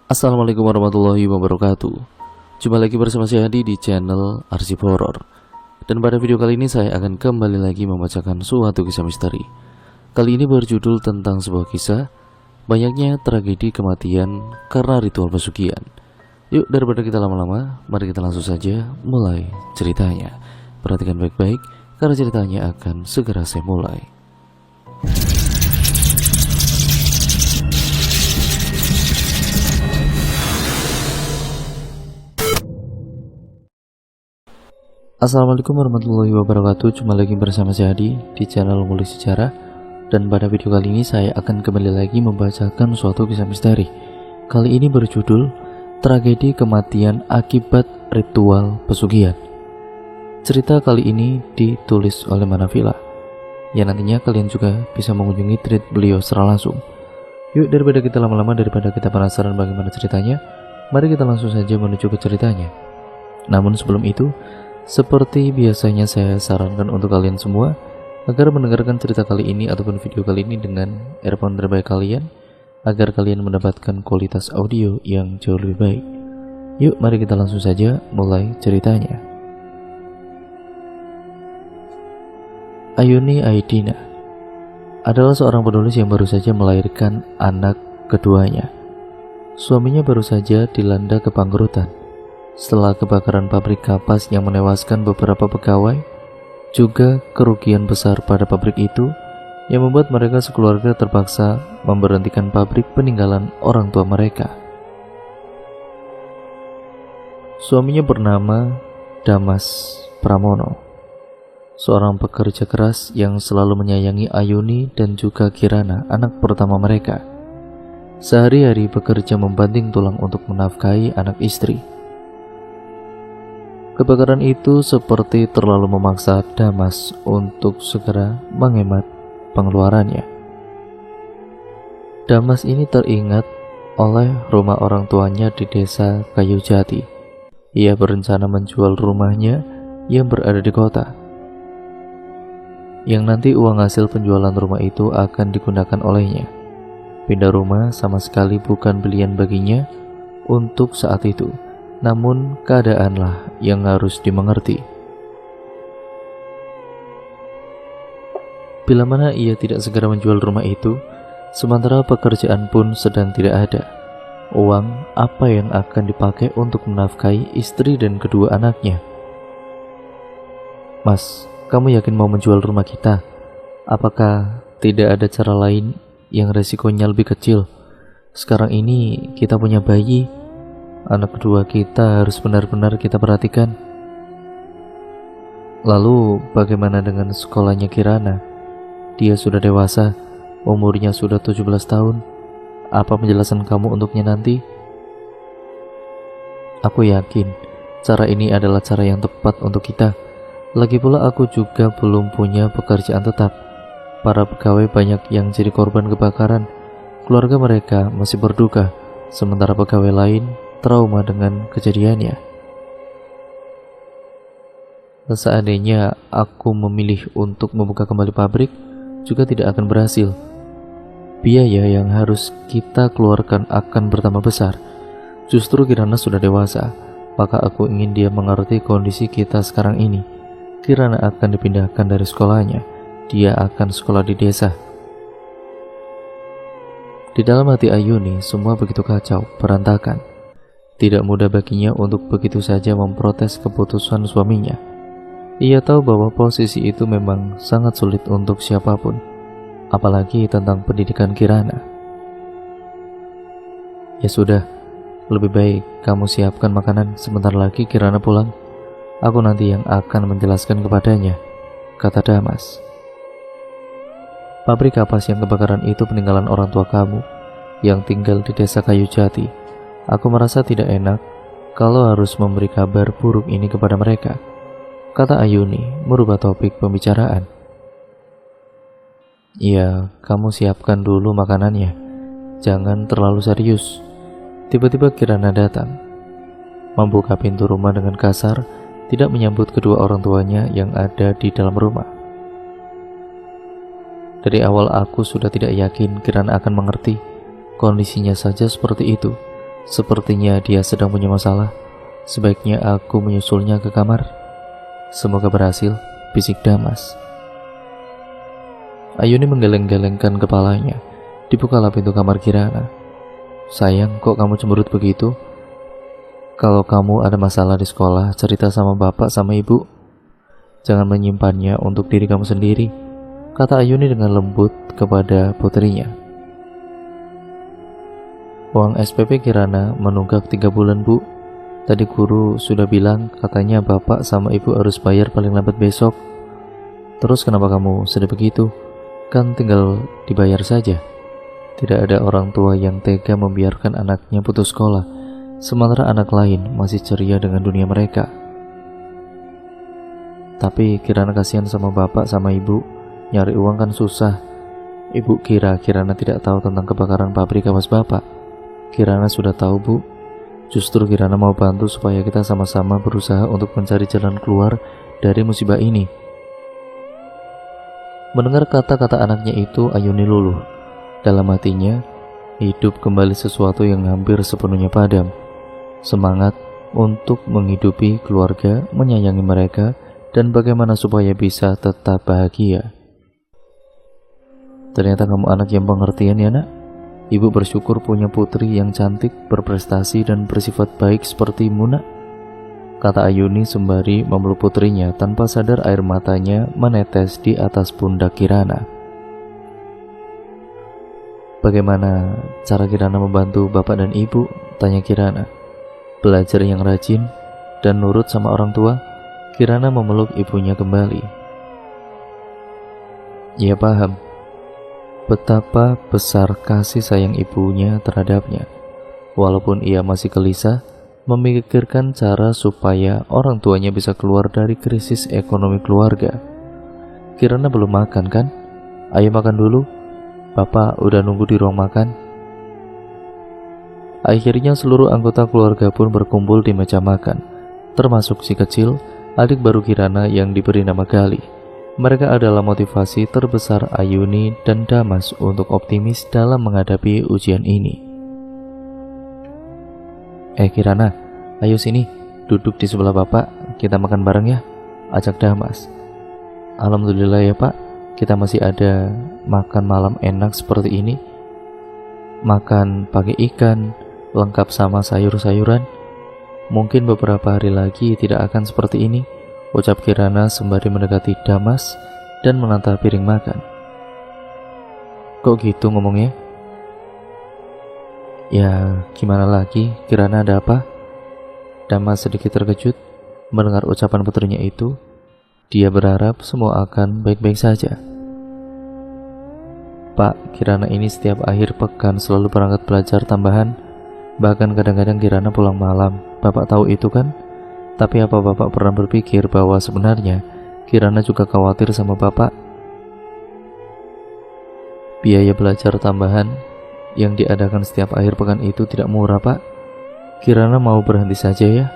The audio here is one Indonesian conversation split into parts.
Assalamualaikum warahmatullahi wabarakatuh. Jumpa lagi bersama saya Adi di channel Arsip Horor. Dan pada video kali ini saya akan kembali lagi membacakan suatu kisah misteri. Kali ini berjudul tentang sebuah kisah banyaknya tragedi kematian karena ritual pesugihan. Yuk, daripada kita lama-lama, mari kita langsung saja mulai ceritanya. Perhatikan baik-baik karena ceritanya akan segera saya mulai. Assalamualaikum warahmatullahi wabarakatuh. Jumpa lagi bersama saya Adi di channel Ngulik Sejarah. Dan pada video kali ini saya akan kembali lagi membacakan suatu kisah misteri. Kali ini berjudul Tragedi Kematian Akibat Ritual Pesugihan. Cerita kali ini ditulis oleh Manavila, yang nantinya kalian juga bisa mengunjungi tweet beliau secara langsung. Yuk, daripada kita lama-lama, daripada kita penasaran bagaimana ceritanya, mari kita langsung saja menuju ke ceritanya. Namun sebelum itu, seperti biasanya saya sarankan untuk kalian semua agar mendengarkan cerita kali ini ataupun video kali ini dengan earphone terbaik kalian, agar kalian mendapatkan kualitas audio yang jauh lebih baik. Yuk, mari kita langsung saja mulai ceritanya. Ayuni Aidina adalah seorang penulis yang baru saja melahirkan anak keduanya. Suaminya baru saja dilanda kebangkrutan setelah kebakaran pabrik kapas yang menewaskan beberapa pegawai, juga kerugian besar pada pabrik itu yang membuat mereka sekeluarga terpaksa memberhentikan pabrik peninggalan orang tua mereka. Suaminya bernama Damas Pramono, seorang pekerja keras yang selalu menyayangi Ayuni dan juga Kirana, anak pertama mereka. Sehari-hari bekerja membanting tulang untuk menafkahi anak istri. Kebakaran itu seperti terlalu memaksa Damas untuk segera menghemat pengeluarannya. Damas ini teringat oleh rumah orang tuanya di desa Kayu Jati. Ia berencana menjual rumahnya yang berada di kota, yang nanti uang hasil penjualan rumah itu akan digunakan olehnya. Pindah rumah sama sekali bukan pilihan baginya untuk saat itu. Namun keadaanlah yang harus dimengerti. Bila mana ia tidak segera menjual rumah itu, sementara pekerjaan pun sedang tidak ada, uang apa yang akan dipakai untuk menafkahi istri dan kedua anaknya? Mas, kamu yakin mau menjual rumah kita? Apakah tidak ada cara lain yang resikonya lebih kecil? Sekarang ini kita punya bayi. Anak kedua kita harus benar-benar kita perhatikan. Lalu bagaimana dengan sekolahnya Kirana? Dia sudah dewasa, umurnya sudah 17 tahun. Apa penjelasan kamu untuknya nanti? Aku yakin cara ini adalah cara yang tepat untuk kita. Lagi pula aku juga belum punya pekerjaan tetap. Para pegawai banyak yang jadi korban kebakaran. Keluarga mereka masih berduka, sementara pegawai lain trauma dengan kejadiannya. Seandainya aku memilih untuk membuka kembali pabrik, juga tidak akan berhasil. Biaya yang harus kita keluarkan akan bertambah besar. Justru Kirana sudah dewasa, maka aku ingin dia mengerti kondisi kita sekarang ini. Kirana akan dipindahkan dari sekolahnya. Dia akan sekolah di desa. Di dalam hati Ayuni semua begitu kacau, berantakan. Tidak mudah baginya untuk begitu saja memprotes keputusan suaminya. Ia tahu bahwa posisi itu memang sangat sulit untuk siapapun, apalagi tentang pendidikan Kirana. Ya sudah, lebih baik kamu siapkan makanan, sebentar lagi Kirana pulang. Aku nanti yang akan menjelaskan kepadanya, kata Damas. Pabrik kapas yang kebakaran itu peninggalan orang tua kamu yang tinggal di desa Kayu Jati. Aku merasa tidak enak kalau harus memberi kabar buruk ini kepada mereka, kata Ayuni merubah topik pembicaraan. Iya, kamu siapkan dulu makanannya. Jangan terlalu serius. Tiba-tiba Kirana datang, membuka pintu rumah dengan kasar, tidak menyambut kedua orang tuanya yang ada di dalam rumah. Dari awal aku sudah tidak yakin Kirana akan mengerti. Kondisinya saja seperti itu. Sepertinya dia sedang punya masalah. Sebaiknya aku menyusulnya ke kamar. Semoga berhasil, bisik Damas. Ayuni menggeleng-gelengkan kepalanya. Dibukalah pintu kamar Kirana. Sayang, kok kamu cemberut begitu? Kalau kamu ada masalah di sekolah, cerita sama bapak sama ibu. Jangan menyimpannya untuk diri kamu sendiri, kata Ayuni dengan lembut kepada putrinya. Uang SPP Kirana menunggak 3 bulan, Bu. Tadi guru sudah bilang katanya bapak sama ibu harus bayar paling lambat besok. Terus kenapa kamu sedih begitu? Kan tinggal dibayar saja. Tidak ada orang tua yang tega membiarkan anaknya putus sekolah, sementara anak lain masih ceria dengan dunia mereka. Tapi Kirana kasihan sama bapak sama ibu. Nyari uang kan susah. Ibu kira Kirana tidak tahu tentang kebakaran pabrik kapas bapak. Kirana sudah tahu, Bu. Justru Kirana mau bantu supaya kita sama-sama berusaha untuk mencari jalan keluar dari musibah ini. Mendengar kata-kata anaknya itu, Ayuni luluh. Dalam hatinya, hidup kembali sesuatu yang hampir sepenuhnya padam. Semangat untuk menghidupi keluarga, menyayangi mereka, dan bagaimana supaya bisa tetap bahagia. Ternyata kamu anak yang pengertian ya, Nak. Ibu bersyukur punya putri yang cantik, berprestasi, dan bersifat baik sepertimu, Nak, kata Ayuni sembari memeluk putrinya tanpa sadar air matanya menetes di atas pundak Kirana. Bagaimana cara Kirana membantu bapak dan ibu? Tanya Kirana. Belajar yang rajin dan nurut sama orang tua. Kirana memeluk ibunya kembali. Ia paham betapa besar kasih sayang ibunya terhadapnya. Walaupun ia masih gelisah memikirkan cara supaya orang tuanya bisa keluar dari krisis ekonomi keluarga. Kirana belum makan kan? Ayo makan dulu. Bapak udah nunggu di ruang makan. Akhirnya seluruh anggota keluarga pun berkumpul di meja makan, termasuk si kecil, adik baru Kirana yang diberi nama Gali. Mereka adalah motivasi terbesar Ayuni dan Damas untuk optimis dalam menghadapi ujian ini. Kirana, ayo sini, duduk di sebelah bapak, kita makan bareng ya, ajak Damas. Alhamdulillah ya Pak, kita masih ada makan malam enak seperti ini. Makan pakai ikan, lengkap sama sayur-sayuran. Mungkin beberapa hari lagi tidak akan seperti ini, ucap Kirana sembari mendekati Damas dan menata piring makan. Kok gitu ngomongnya? Ya, gimana lagi, Kirana ada apa? Damas sedikit terkejut mendengar ucapan putrinya itu. Dia berharap semua akan baik-baik saja. Pak, Kirana ini setiap akhir pekan selalu berangkat belajar tambahan. Bahkan kadang-kadang Kirana pulang malam. Bapak tahu itu kan? Tapi apa Bapak pernah berpikir bahwa sebenarnya Kirana juga khawatir sama Bapak? Biaya belajar tambahan yang diadakan setiap akhir pekan itu tidak murah, Pak. Kirana mau berhenti saja ya,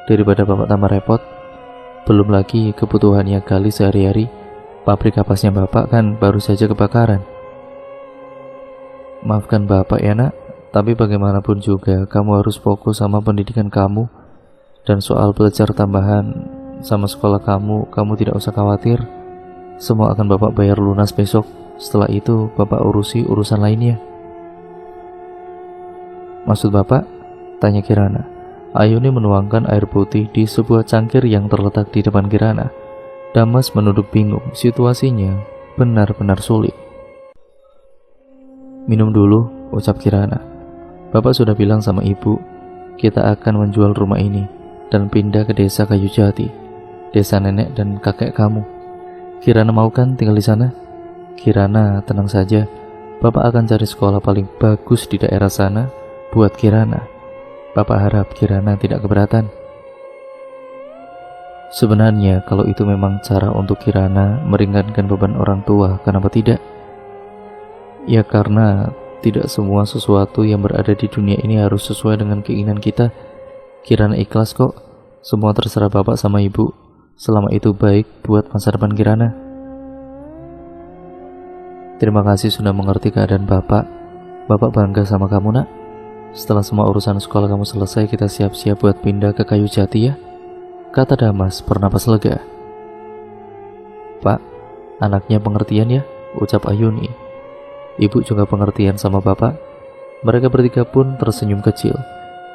daripada Bapak tambah repot. Belum lagi kebutuhannya Gali sehari-hari. Pabrik kapasnya Bapak kan baru saja kebakaran. Maafkan Bapak ya Nak, tapi bagaimanapun juga kamu harus fokus sama pendidikan kamu. Dan soal belajar tambahan sama sekolah kamu tidak usah khawatir. Semua akan Bapak bayar lunas besok. Setelah itu Bapak urusi urusan lainnya. Maksud Bapak? Tanya Kirana. Ayuni menuangkan air putih di sebuah cangkir yang terletak di depan Kirana. Damas menunduk bingung, situasinya benar-benar sulit. Minum dulu, ucap Kirana. Bapak sudah bilang sama ibu, kita akan menjual rumah ini dan pindah ke desa Kayu Jati, desa nenek dan kakek kamu. Kirana mau kan tinggal di sana? Kirana, tenang saja. Bapak akan cari sekolah paling bagus di daerah sana buat Kirana. Bapak harap Kirana tidak keberatan. Sebenarnya kalau itu memang cara untuk Kirana meringankan beban orang tua, kenapa tidak? Ya karena tidak semua sesuatu yang berada di dunia ini harus sesuai dengan keinginan kita. Kirana ikhlas kok. Semua terserah Bapak sama Ibu, selama itu baik buat masa depan Kirana. Terima kasih sudah mengerti keadaan Bapak. Bapak bangga sama kamu Nak. Setelah semua urusan sekolah kamu selesai, kita siap-siap buat pindah ke Kayu Jati ya, kata Damas bernapas lega. Pak, anaknya pengertian ya, ucap Ayuni. Ibu juga pengertian sama bapak. Mereka bertiga pun tersenyum kecil.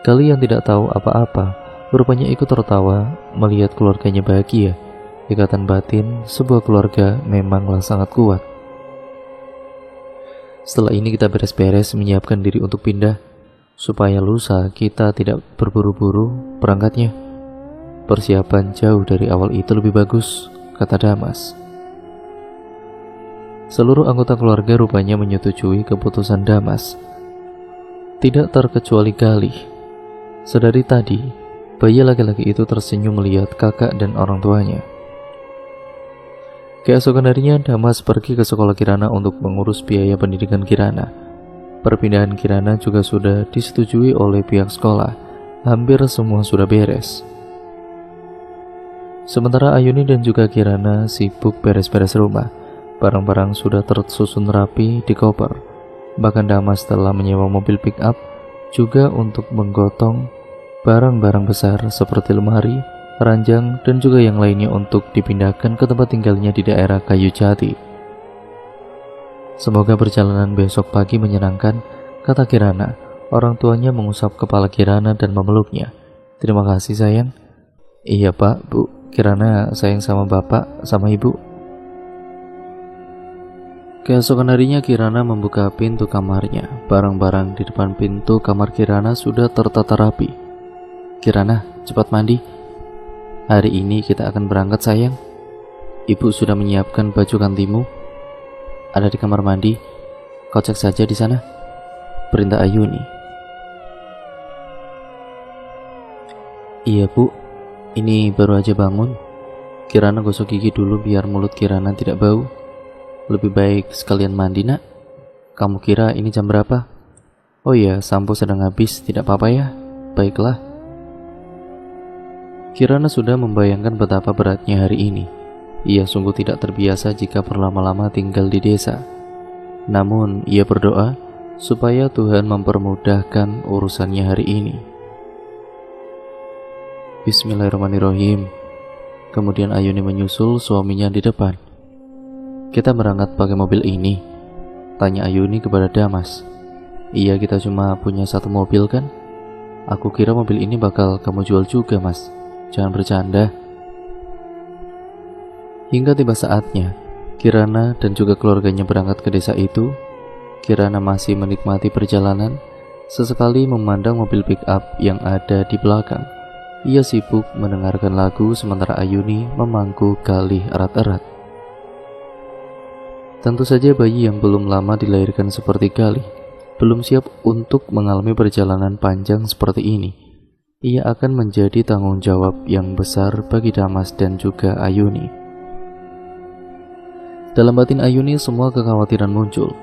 Kali yang tidak tahu apa-apa, rupanya ikut tertawa melihat keluarganya bahagia. Ikatan batin sebuah keluarga memanglah sangat kuat. Setelah ini kita beres-beres menyiapkan diri untuk pindah, supaya lusa kita tidak berburu-buru berangkatnya. Persiapan jauh dari awal itu lebih bagus, kata Damas. Seluruh anggota keluarga rupanya menyetujui keputusan Damas. Tidak terkecuali Galih. Sedari tadi, bayi laki-laki itu tersenyum melihat kakak dan orang tuanya. Keesokan harinya, Damas pergi ke sekolah Kirana untuk mengurus biaya pendidikan Kirana. Perpindahan Kirana juga sudah disetujui oleh pihak sekolah. Hampir semua sudah beres. Sementara Ayuni dan juga Kirana sibuk beres-beres rumah. Barang-barang sudah tersusun rapi di koper. Bahkan Damas telah menyewa mobil pick up juga untuk menggotong barang-barang besar seperti lemari, ranjang, dan juga yang lainnya untuk dipindahkan ke tempat tinggalnya di daerah Kayu Jati. Semoga perjalanan besok pagi menyenangkan, kata Kirana. Orang tuanya mengusap kepala Kirana dan memeluknya. Terima kasih sayang. Iya pak, bu, Kirana sayang sama bapak, sama ibu. Keesokan harinya Kirana membuka pintu kamarnya. Barang-barang di depan pintu kamar Kirana sudah tertata rapi. Kirana, cepat mandi. Hari ini kita akan berangkat sayang. Ibu sudah menyiapkan baju gantimu. Ada di kamar mandi. Kau cek saja di sana, perintah Ayuni. Iya bu, ini baru aja bangun. Kirana gosok gigi dulu biar mulut Kirana tidak bau. Lebih baik sekalian mandi nak. Kamu kira ini jam berapa? Oh iya, sampo sedang habis, tidak apa-apa ya. Baiklah. Kirana sudah membayangkan betapa beratnya hari ini. Ia sungguh tidak terbiasa jika berlama-lama tinggal di desa. Namun ia berdoa supaya Tuhan mempermudahkan urusannya hari ini. Bismillahirrahmanirrahim. Kemudian Ayuni menyusul suaminya di depan. Kita berangkat pakai mobil ini, tanya Ayuni kepada Damas. Iya, kita cuma punya satu mobil kan? Aku kira mobil ini bakal kamu jual juga mas. Jangan bercanda. Hingga tiba saatnya, Kirana dan juga keluarganya berangkat ke desa itu. Kirana masih menikmati perjalanan. Sesekali memandang mobil pick up yang ada di belakang. Ia sibuk mendengarkan lagu sementara Ayuni memangku Galih erat-erat. Tentu saja bayi yang belum lama dilahirkan seperti Galih belum siap untuk mengalami perjalanan panjang seperti ini. Ia akan menjadi tanggung jawab yang besar bagi Damas dan juga Ayuni. Dalam batin Ayuni semua kekhawatiran muncul.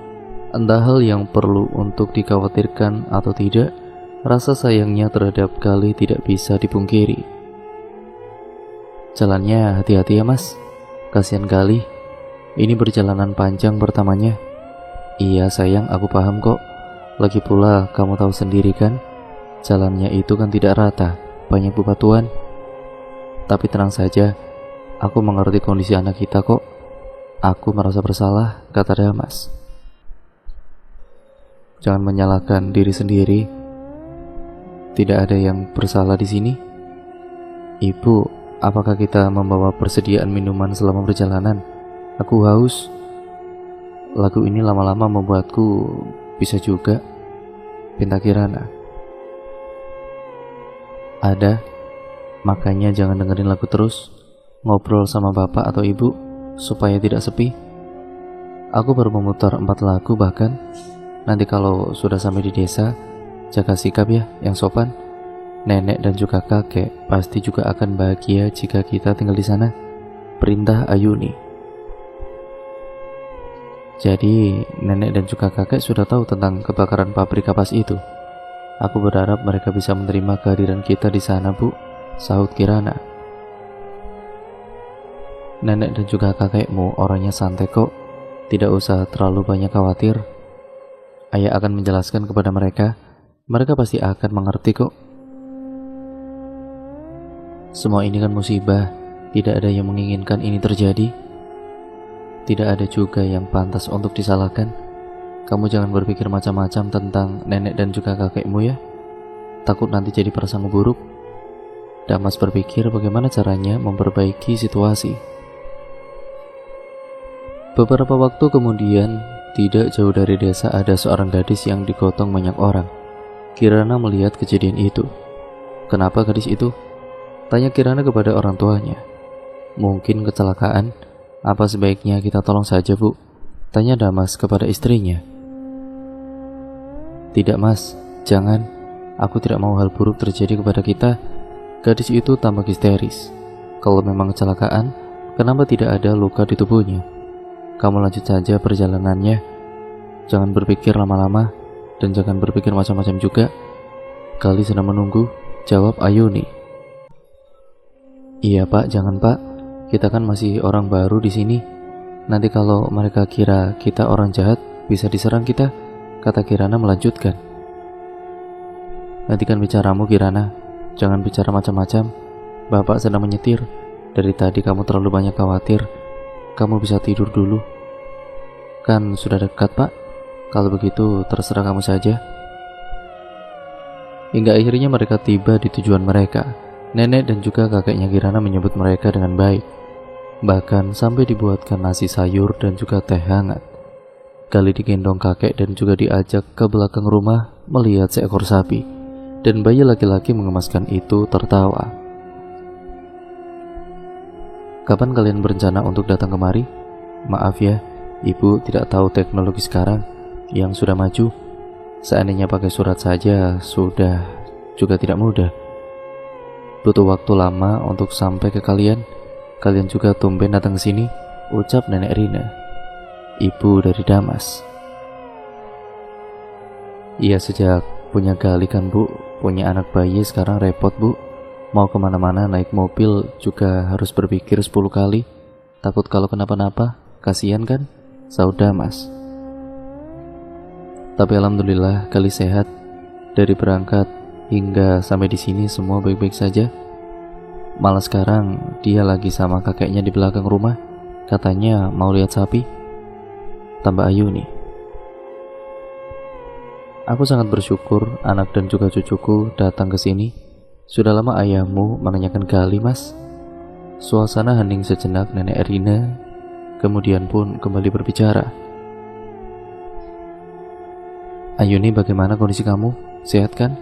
Entah hal yang perlu untuk dikhawatirkan atau tidak, rasa sayangnya terhadap Galih tidak bisa dipungkiri. Jalannya hati-hati ya mas, kasihan Galih. Ini perjalanan panjang pertamanya. Iya sayang, aku paham kok. Lagi pula kamu tahu sendiri kan, jalannya itu kan tidak rata, banyak bebatuan. Tapi tenang saja, aku mengerti kondisi anak kita kok. Aku merasa bersalah, kata Damas. Jangan menyalahkan diri sendiri. Tidak ada yang bersalah di sini. Ibu, apakah kita membawa persediaan minuman selama perjalanan? Aku haus. Lagu ini lama-lama membuatku bisa juga, pinta Kirana. Ada, makanya jangan dengerin lagu terus. Ngobrol sama bapak atau ibu supaya tidak sepi. Aku baru memutar 4 lagu bahkan. Nanti kalau sudah sampai di desa, jaga sikap ya yang sopan. Nenek dan juga kakek pasti juga akan bahagia jika kita tinggal di sana, perintah Ayuni. Jadi nenek dan juga kakek sudah tahu tentang kebakaran pabrik kapas itu. Aku berharap mereka bisa menerima kehadiran kita di sana bu, sahut Kirana. Nenek dan juga kakekmu orangnya santai kok, tidak usah terlalu banyak khawatir. Ayah akan menjelaskan kepada mereka Mereka pasti akan mengerti kok. Semua ini kan musibah. Tidak ada yang menginginkan ini terjadi. Tidak ada juga yang pantas untuk disalahkan. Kamu jangan berpikir macam-macam tentang nenek dan juga kakekmu ya. Takut nanti jadi prasangka buruk. Damas berpikir bagaimana caranya memperbaiki situasi. Beberapa waktu kemudian, tidak jauh dari desa ada seorang gadis yang digotong banyak orang. Kirana melihat kejadian itu. Kenapa gadis itu? Tanya Kirana kepada orang tuanya. Mungkin kecelakaan. Apa sebaiknya kita tolong saja, Bu? Tanya Damas kepada istrinya. Tidak, Mas, jangan. Aku tidak mau hal buruk terjadi kepada kita. Gadis itu tampak histeris. Kalau memang kecelakaan, kenapa tidak ada luka di tubuhnya? Kamu lanjut saja perjalanannya. Jangan berpikir lama-lama dan jangan berpikir macam-macam juga. Kali sedang menunggu, jawab Ayuni. Iya, Pak, jangan, Pak. Kita kan masih orang baru di sini. Nanti kalau mereka kira kita orang jahat, bisa diserang kita, kata Kirana melanjutkan. Nantikan bicaramu, Kirana. Jangan bicara macam-macam. Bapak sedang menyetir. Dari tadi kamu terlalu banyak khawatir. Kamu bisa tidur dulu. Kan sudah dekat, Pak. Kalau begitu terserah kamu saja. Hingga akhirnya mereka tiba di tujuan mereka. Nenek dan juga kakeknya Kirana menyebut mereka dengan baik. Bahkan sampai dibuatkan nasi sayur dan juga teh hangat. Kali digendong kakek dan juga diajak ke belakang rumah melihat seekor sapi. Dan bayi laki-laki mengemaskan itu tertawa. Kapan kalian berencana untuk datang kemari? Maaf ya, ibu tidak tahu teknologi sekarang yang sudah maju. Seandainya pakai surat saja sudah juga tidak mudah. Butuh waktu lama untuk sampai ke kalian. Kalian juga tumben datang ke sini, ucap Nenek Rina, ibu dari Damas. Iya, sejak punya Gali kan, Bu. Punya anak bayi sekarang repot, Bu. Mau kemana-mana naik mobil juga harus berpikir 10 kali. Takut kalau kenapa-napa, kasihan kan? Sahut Damas. Tapi alhamdulillah Gali sehat. Dari berangkat hingga sampai di sini semua baik-baik saja. Malah sekarang dia lagi sama kakeknya di belakang rumah. Katanya mau lihat sapi. Tambah Ayuni. Aku sangat bersyukur anak dan juga cucuku datang ke sini. Sudah lama ayahmu menanyakan Gali, Mas. Suasana hening sejenak. Nenek Rina kemudian pun kembali berbicara. Ayuni, bagaimana kondisi kamu? Sehat kan?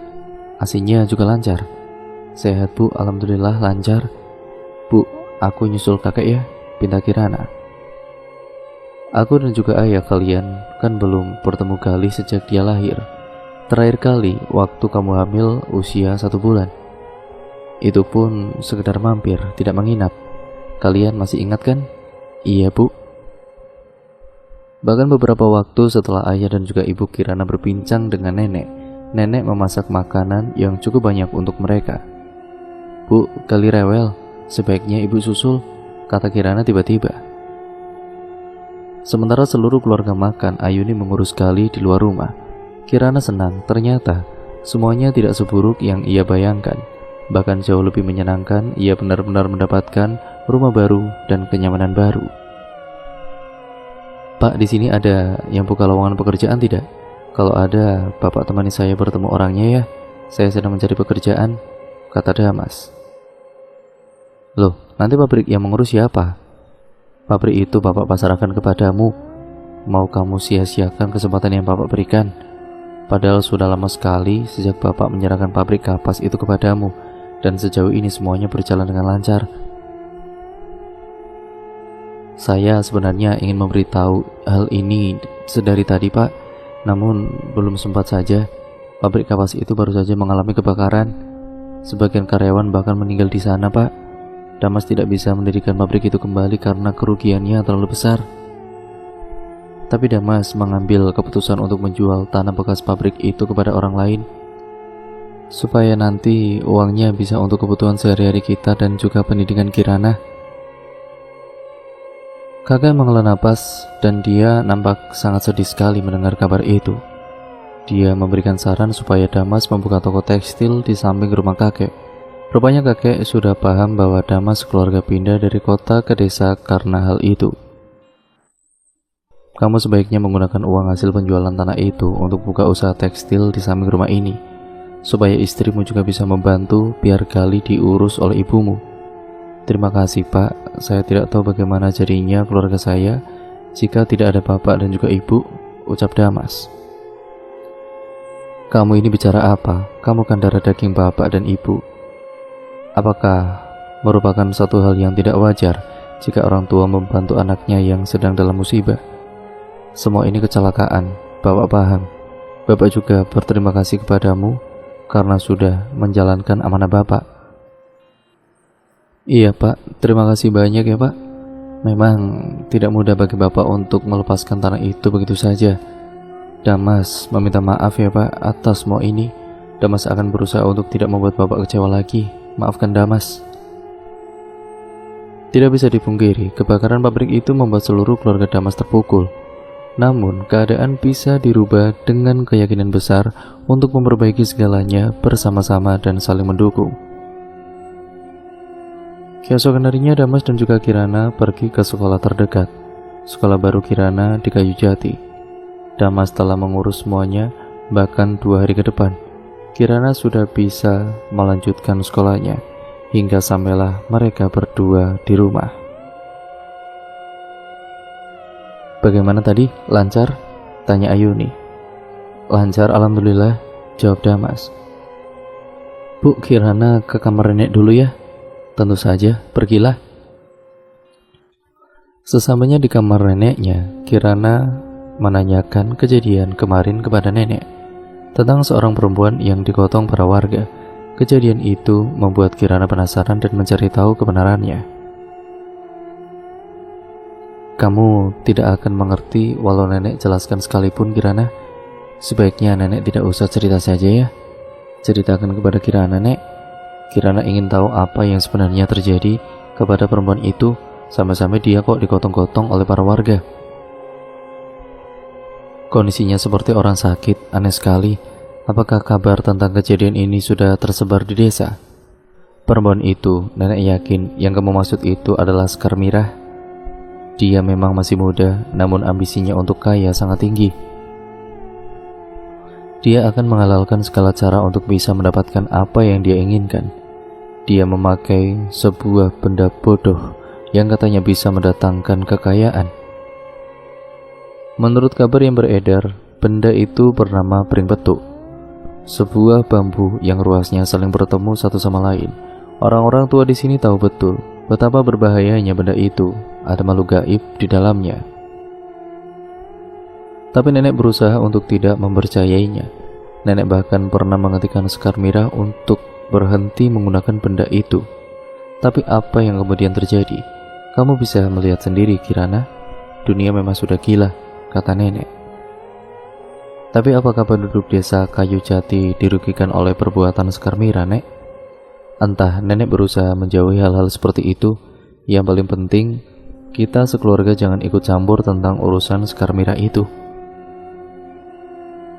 Asinya juga lancar? Sehat, Bu, alhamdulillah lancar. Bu, aku nyusul kakek ya, pinta Kirana. Aku dan juga ayah kalian kan belum bertemu Gali sejak dia lahir. Terakhir kali waktu kamu hamil usia 1 bulan. Itu pun sekedar mampir, tidak menginap. Kalian masih ingat kan? Iya, Bu. Bahkan beberapa waktu setelah ayah dan juga ibu Kirana berbincang dengan nenek memasak makanan yang cukup banyak untuk mereka. Bu, Gali rewel, sebaiknya ibu susul, kata Kirana tiba-tiba. Sementara seluruh keluarga makan, Ayuni mengurus Gali di luar rumah. Kirana senang, ternyata semuanya tidak seburuk yang ia bayangkan. Bahkan jauh lebih menyenangkan, ia benar-benar mendapatkan rumah baru dan kenyamanan baru. Pak, di sini ada yang buka lowongan pekerjaan tidak? Kalau ada, Bapak temani saya bertemu orangnya ya. Saya sedang mencari pekerjaan, kata Damas. Loh, nanti pabrik yang mengurus siapa? Pabrik itu Bapak pasrahkan kepadamu. Mau kamu sia-siakan kesempatan yang Bapak berikan? Padahal sudah lama sekali sejak Bapak menyerahkan pabrik kapas itu kepadamu. Dan sejauh ini semuanya berjalan dengan lancar. Saya sebenarnya ingin memberitahu hal ini sedari tadi, Pak. Namun belum sempat saja. Pabrik kapas itu baru saja mengalami kebakaran. Sebagian karyawan bahkan meninggal di sana, Pak. Damas tidak bisa mendirikan pabrik itu kembali karena kerugiannya terlalu besar. Tapi Damas mengambil keputusan untuk menjual tanah bekas pabrik itu kepada orang lain, supaya nanti uangnya bisa untuk kebutuhan sehari-hari kita dan juga pendidikan Kirana. Kakek menghela napas dan dia nampak sangat sedih sekali mendengar kabar itu. Dia memberikan saran supaya Damas membuka toko tekstil di samping rumah kakek. Rupanya kakek sudah paham bahwa Damas keluarga pindah dari kota ke desa karena hal itu. Kamu sebaiknya menggunakan uang hasil penjualan tanah itu untuk buka usaha tekstil di samping rumah ini, supaya istrimu juga bisa membantu biar Gali diurus oleh ibumu. Terima kasih Pak, saya tidak tahu bagaimana jadinya keluarga saya jika tidak ada bapak dan juga ibu, ucap Damas. Kamu ini bicara apa? Kamu kan darah daging bapak dan ibu. Apakah merupakan satu hal yang tidak wajar jika orang tua membantu anaknya yang sedang dalam musibah? Semua ini kecelakaan, Bapak paham. Bapak juga berterima kasih kepadamu karena sudah menjalankan amanah Bapak. Iya Pak, terima kasih banyak ya Pak. Memang tidak mudah bagi Bapak untuk melepaskan tanah itu begitu saja. Damas meminta maaf ya Pak atas semua ini. Damas akan berusaha untuk tidak membuat Bapak kecewa lagi. Maafkan Damas. Tidak bisa dipungkiri, kebakaran pabrik itu membuat seluruh keluarga Damas terpukul. Namun, keadaan bisa dirubah dengan keyakinan besar untuk memperbaiki segalanya bersama-sama dan saling mendukung. Keesokan harinya, Damas dan juga Kirana pergi ke sekolah terdekat. Sekolah baru Kirana di Kayu Jati. Damas telah mengurus semuanya, bahkan 2 hari ke depan. Kirana sudah bisa melanjutkan sekolahnya, hingga sampailah mereka berdua di rumah. Bagaimana tadi? Lancar? Tanya Ayuni. Lancar, alhamdulillah, jawab Damas. Bu, Kirana ke kamar nenek dulu ya. Tentu saja, pergilah. Sesampainya di kamar neneknya, Kirana menanyakan kejadian kemarin kepada nenek tentang seorang perempuan yang digotong para warga. Kejadian itu membuat Kirana penasaran dan mencari tahu kebenarannya. Kamu tidak akan mengerti walau nenek jelaskan sekalipun, Kirana. Sebaiknya nenek tidak usah cerita saja ya. Ceritakan kepada Kirana, Nek. Kirana ingin tahu apa yang sebenarnya terjadi kepada perempuan itu, sampai-sampai dia kok digotong-gotong oleh para warga. Kondisinya seperti orang sakit, aneh sekali. Apakah kabar tentang kejadian ini sudah tersebar di desa? Perempuan itu, nenek yakin yang kamu maksud itu adalah Sekar Mirah. Dia memang masih muda, namun ambisinya untuk kaya sangat tinggi. Dia akan menghalalkan segala cara untuk bisa mendapatkan apa yang dia inginkan. Dia memakai sebuah benda bodoh yang katanya bisa mendatangkan kekayaan. Menurut kabar yang beredar, benda itu bernama Pring Petuk, sebuah bambu yang ruasnya saling bertemu satu sama lain. Orang-orang tua di sini tahu betul betapa berbahayanya benda itu. Ada makhluk gaib di dalamnya. Tapi nenek berusaha untuk tidak mempercayainya. Nenek bahkan pernah menghentikan Sekar Mirah untuk berhenti menggunakan benda itu. Tapi apa yang kemudian terjadi? Kamu bisa melihat sendiri, Kirana. Dunia memang sudah gila, kata nenek. Tapi apakah penduduk desa Kayu Jati dirugikan oleh perbuatan Sekar Mirah, Nek? Entah, nenek berusaha menjauhi hal-hal seperti itu. Yang paling penting, kita sekeluarga jangan ikut campur tentang urusan Sekar Mirah itu.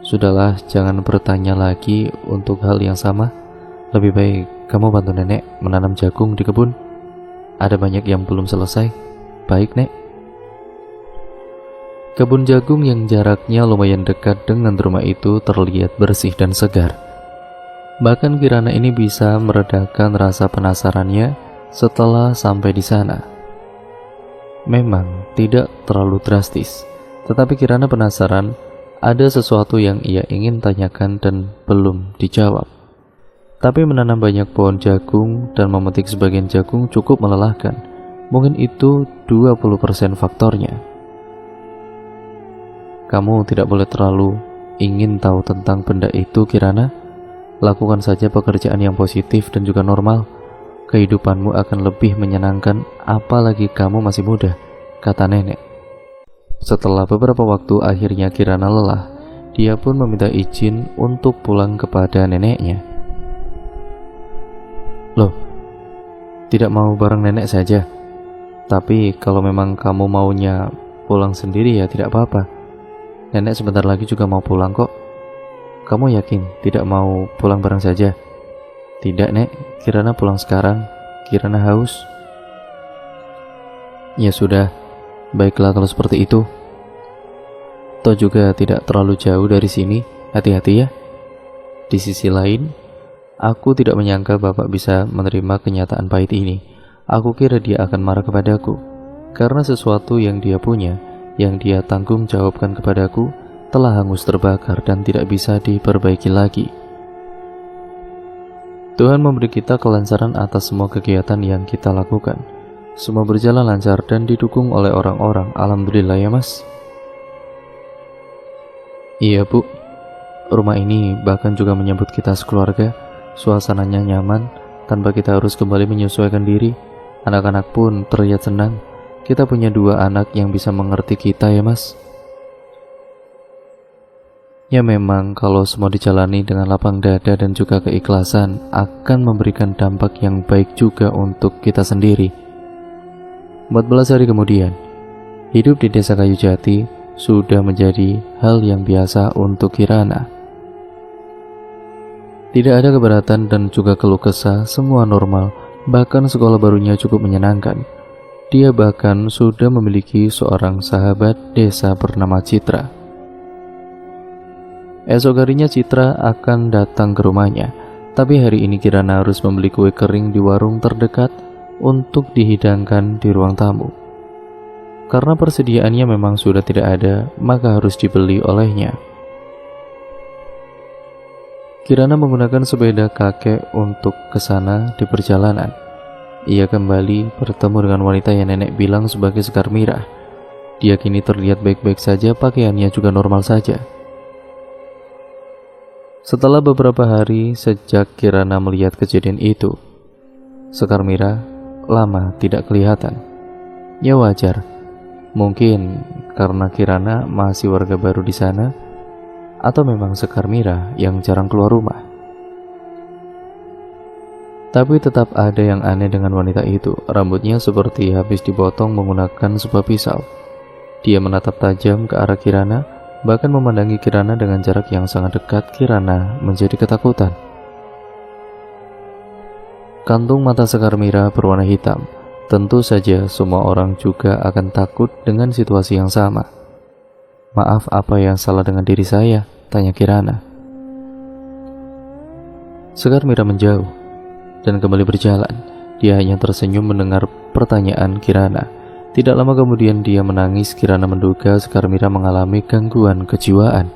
Sudahlah, jangan bertanya lagi untuk hal yang sama. Lebih baik kamu bantu nenek menanam jagung di kebun. Ada banyak yang belum selesai. Baik, Nek. Kebun jagung yang jaraknya lumayan dekat dengan rumah itu terlihat bersih dan segar. Bahkan Kirana ini bisa meredakan rasa penasarannya setelah sampai di sana. Memang tidak terlalu drastis, tetapi Kirana penasaran ada sesuatu yang ia ingin tanyakan dan belum dijawab. Tapi menanam banyak pohon jagung dan memetik sebagian jagung cukup melelahkan. Mungkin itu 20% faktornya. Kamu tidak boleh terlalu ingin tahu tentang benda itu, Kirana. Lakukan saja pekerjaan yang positif dan juga normal. Kehidupanmu akan lebih menyenangkan, apalagi kamu masih muda, kata nenek. Setelah beberapa waktu, akhirnya Kirana lelah. Dia pun meminta izin untuk pulang kepada neneknya. Loh, tidak mau bareng nenek saja? Tapi kalau memang kamu maunya pulang sendiri ya tidak apa-apa. Nenek sebentar lagi juga mau pulang kok. kamu yakin tidak mau pulang bareng saja? Tidak, Nek. Kirana pulang sekarang. Kirana haus. Ya sudah, baiklah kalau seperti itu. Toh juga tidak terlalu jauh dari sini. Hati-hati ya. Di sisi lain, aku tidak menyangka Bapak bisa menerima kenyataan pahit ini. Aku kira dia akan marah kepadaku, karena sesuatu yang dia punya, yang dia tanggung jawabkan kepadaku, telah hangus terbakar dan tidak bisa diperbaiki lagi. Tuhan memberi kita kelancaran atas semua kegiatan yang kita lakukan. Semua berjalan lancar dan didukung oleh orang-orang. Alhamdulillah ya Mas. Iya Bu, rumah ini bahkan juga menyambut kita sekeluarga. Suasananya nyaman, tanpa kita harus kembali menyesuaikan diri. Anak-anak pun terlihat senang. Kita punya 2 anak yang bisa mengerti kita ya Mas. Ya memang kalau semua dijalani dengan lapang dada dan juga keikhlasan akan memberikan dampak yang baik juga untuk kita sendiri. 14 hari kemudian, hidup di desa Kayu Jati sudah menjadi hal yang biasa untuk Kirana. Tidak ada keberatan dan juga keluh kesah, semua normal, bahkan sekolah barunya cukup menyenangkan. Dia bahkan sudah memiliki seorang sahabat desa bernama Citra. Esok harinya Citra akan datang ke rumahnya, tapi hari ini Kirana harus membeli kue kering di warung terdekat untuk dihidangkan di ruang tamu. Karena persediaannya memang sudah tidak ada, maka harus dibeli olehnya. Kirana menggunakan sepeda kakek untuk ke sana di perjalanan. Ia kembali bertemu dengan wanita yang nenek bilang sebagai Sekar Mirah. Dia kini terlihat baik-baik saja, pakaiannya juga normal saja. Setelah beberapa hari sejak Kirana melihat kejadian itu, Sekar Mirah lama tidak kelihatan. Ya wajar, mungkin karena Kirana masih warga baru di sana, atau memang Sekar Mirah yang jarang keluar rumah. Tapi tetap ada yang aneh dengan wanita itu. Rambutnya seperti habis dipotong menggunakan sebuah pisau. Dia menatap tajam ke arah Kirana, bahkan memandangi Kirana dengan jarak yang sangat dekat. Kirana menjadi ketakutan. Kantung mata Sekar Mirah berwarna hitam. Tentu saja semua orang juga akan takut dengan situasi yang sama. Maaf, apa yang salah dengan diri saya? Tanya Kirana. Sekar Mirah menjauh dan kembali berjalan. Dia hanya tersenyum mendengar pertanyaan Kirana. Tidak lama kemudian dia menangis. Kirana menduga Sekar Mirah mengalami gangguan kejiwaan.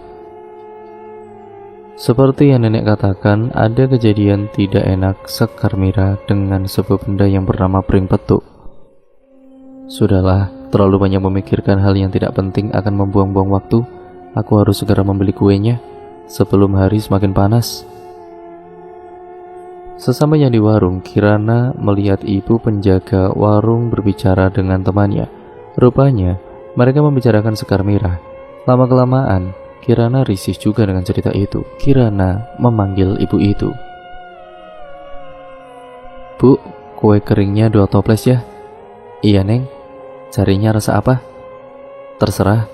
Seperti yang nenek katakan, ada kejadian tidak enak Sekar Mirah dengan sebuah benda yang bernama pring petuk. Sudahlah, terlalu banyak memikirkan hal yang tidak penting akan membuang-buang waktu. Aku harus segera membeli kuenya sebelum hari semakin panas. Sesampainya di warung, Kirana melihat ibu penjaga warung berbicara dengan temannya. Rupanya, mereka membicarakan Sekar Mirah. Lama-kelamaan, Kirana risih juga dengan cerita itu. Kirana memanggil ibu itu. Bu, kue keringnya 2 toples ya? Iya Neng, carinya rasa apa? Terserah.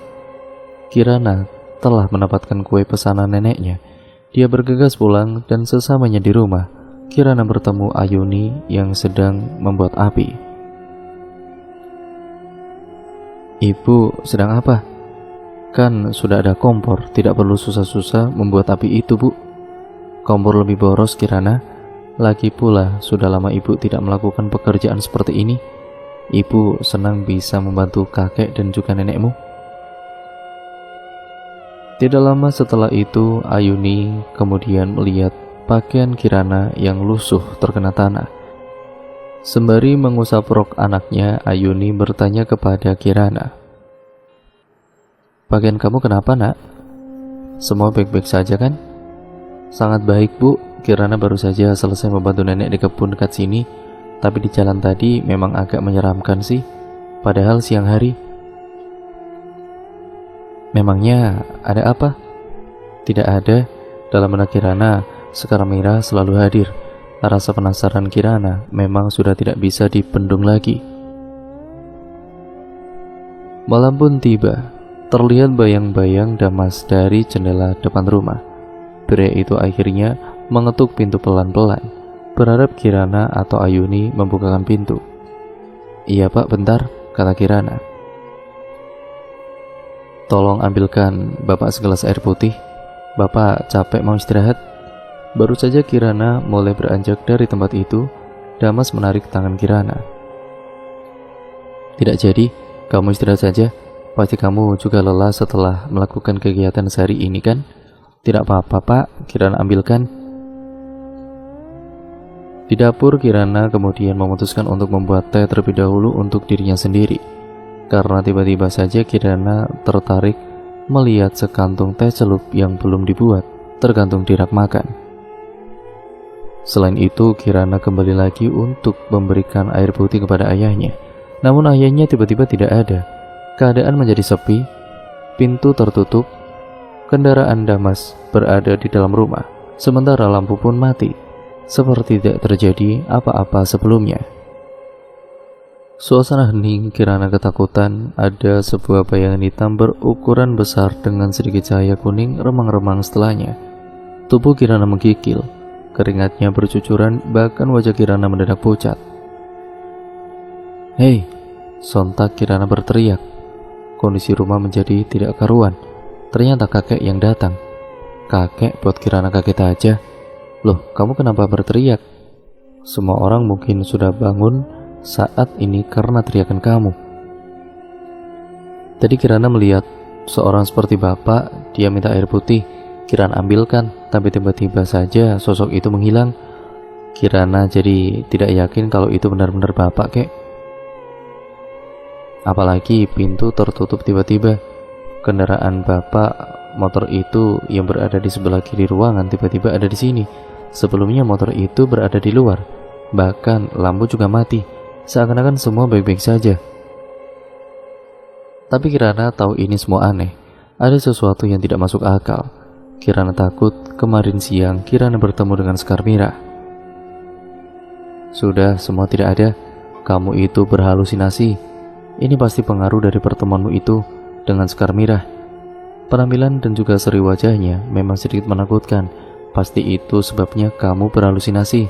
Kirana telah mendapatkan kue pesanan neneknya. Dia bergegas pulang dan sesamanya di rumah, Kirana bertemu Ayuni yang sedang membuat api. Ibu sedang apa? Kan sudah ada kompor, tidak perlu susah-susah membuat api itu Bu. Kompor lebih boros Kirana. Lagi pula sudah lama ibu tidak melakukan pekerjaan seperti ini. Ibu senang bisa membantu kakek dan juga nenekmu. Tidak lama setelah itu, Ayuni kemudian melihat pakaian Kirana yang lusuh terkena tanah. Sembari mengusap rok anaknya, Ayuni bertanya kepada Kirana, "Pakaian kamu kenapa nak? Semua baik-baik saja kan?" "Sangat baik Bu, Kirana baru saja selesai membantu nenek di kebun dekat sini. Tapi di jalan tadi memang agak menyeramkan sih, padahal siang hari." "Memangnya ada apa?" "Tidak ada." Dalam benak Kirana, Sekar Mirah selalu hadir. Rasa penasaran Kirana memang sudah tidak bisa dibendung lagi. Malam pun tiba. Terlihat bayang-bayang Damas dari jendela depan rumah. Pria itu akhirnya mengetuk pintu pelan-pelan, berharap Kirana atau Ayuni membukakan pintu. "Iya Pak, bentar," kata Kirana. "Tolong ambilkan Bapak segelas air putih. Bapak capek mau istirahat." Baru saja Kirana mulai beranjak dari tempat itu, Damas menarik tangan Kirana. "Tidak jadi, kamu istirahat saja. Pasti kamu juga lelah setelah melakukan kegiatan sehari ini kan?" "Tidak apa-apa Pak," Kirana ambilkan. Di dapur, Kirana kemudian memutuskan untuk membuat teh terlebih dahulu untuk dirinya sendiri. Karena tiba-tiba saja Kirana tertarik melihat sekantung teh celup yang belum dibuat, tergantung di rak makan. Selain itu, Kirana kembali lagi untuk memberikan air putih kepada ayahnya. Namun ayahnya tiba-tiba tidak ada. Keadaan menjadi sepi, pintu tertutup, kendaraan Damas berada di dalam rumah, sementara lampu pun mati, seperti tidak terjadi apa-apa sebelumnya. Suasana hening, Kirana ketakutan. Ada sebuah bayangan hitam berukuran besar dengan sedikit cahaya kuning remang-remang setelahnya. Tubuh Kirana menggigil, keringatnya bercucuran, bahkan wajah Kirana mendadak pucat. "Hei!" Sontak Kirana berteriak. Kondisi rumah menjadi tidak karuan. Ternyata kakek yang datang. Kakek buat Kirana kaget aja. "Loh, kamu kenapa berteriak? Semua orang mungkin sudah bangun saat ini karena teriakan kamu." Tadi Kirana melihat seorang seperti bapak, dia minta air putih. Kirana ambilkan, tapi tiba-tiba saja sosok itu menghilang. Kirana jadi tidak yakin kalau itu benar-benar bapak, kek. Apalagi pintu tertutup tiba-tiba. Kendaraan bapak, motor itu yang berada di sebelah kiri ruangan, tiba-tiba ada di sini. Sebelumnya motor itu berada di luar. Bahkan lampu juga mati. Seakan-akan semua baik-baik saja. Tapi Kirana tahu ini semua aneh. Ada sesuatu yang tidak masuk akal. Kirana takut kemarin siang Kirana bertemu dengan Sekar Mira. "Sudah, semua tidak ada. Kamu itu berhalusinasi. Ini pasti pengaruh dari pertemuanmu itu dengan Sekar Mira." Penampilan dan juga seri wajahnya memang sedikit menakutkan. Pasti itu sebabnya kamu berhalusinasi.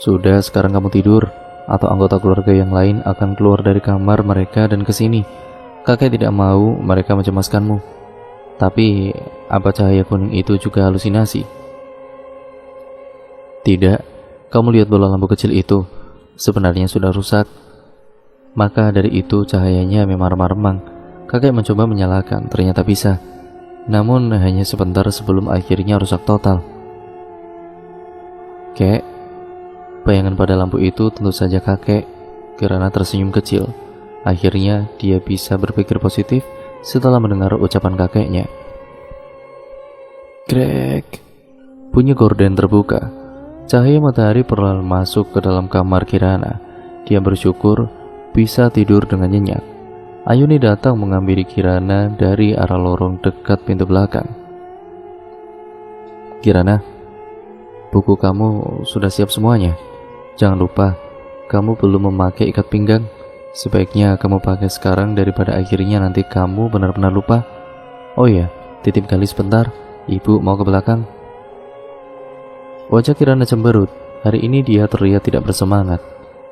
"Sudah, sekarang kamu tidur, atau anggota keluarga yang lain akan keluar dari kamar mereka dan kesini. Kakek tidak mau mereka mencemaskanmu. Tapi, apa cahaya kuning itu juga halusinasi?" "Tidak, kamu lihat bola lampu kecil itu. Sebenarnya sudah rusak. Maka dari itu cahayanya memang remang-remang." Kakek mencoba menyalakan, ternyata bisa. Namun hanya sebentar sebelum akhirnya rusak total. "Kek, bayangan pada lampu itu tentu saja kakek." Kirana tersenyum kecil. Akhirnya dia bisa berpikir positif setelah mendengar ucapan kakeknya. Krek, bunyi gorden terbuka. Cahaya matahari perlahan masuk ke dalam kamar Kirana. Dia bersyukur bisa tidur dengan nyenyak. Ayuni datang menghampiri Kirana dari arah lorong dekat pintu belakang. "Kirana, buku kamu sudah siap semuanya. Jangan lupa, kamu belum memakai ikat pinggang. Sebaiknya kamu pakai sekarang daripada akhirnya nanti kamu benar-benar lupa. Oh iya, titip kali sebentar, ibu mau ke belakang." Wajah Kirana cemberut. Hari ini dia terlihat tidak bersemangat.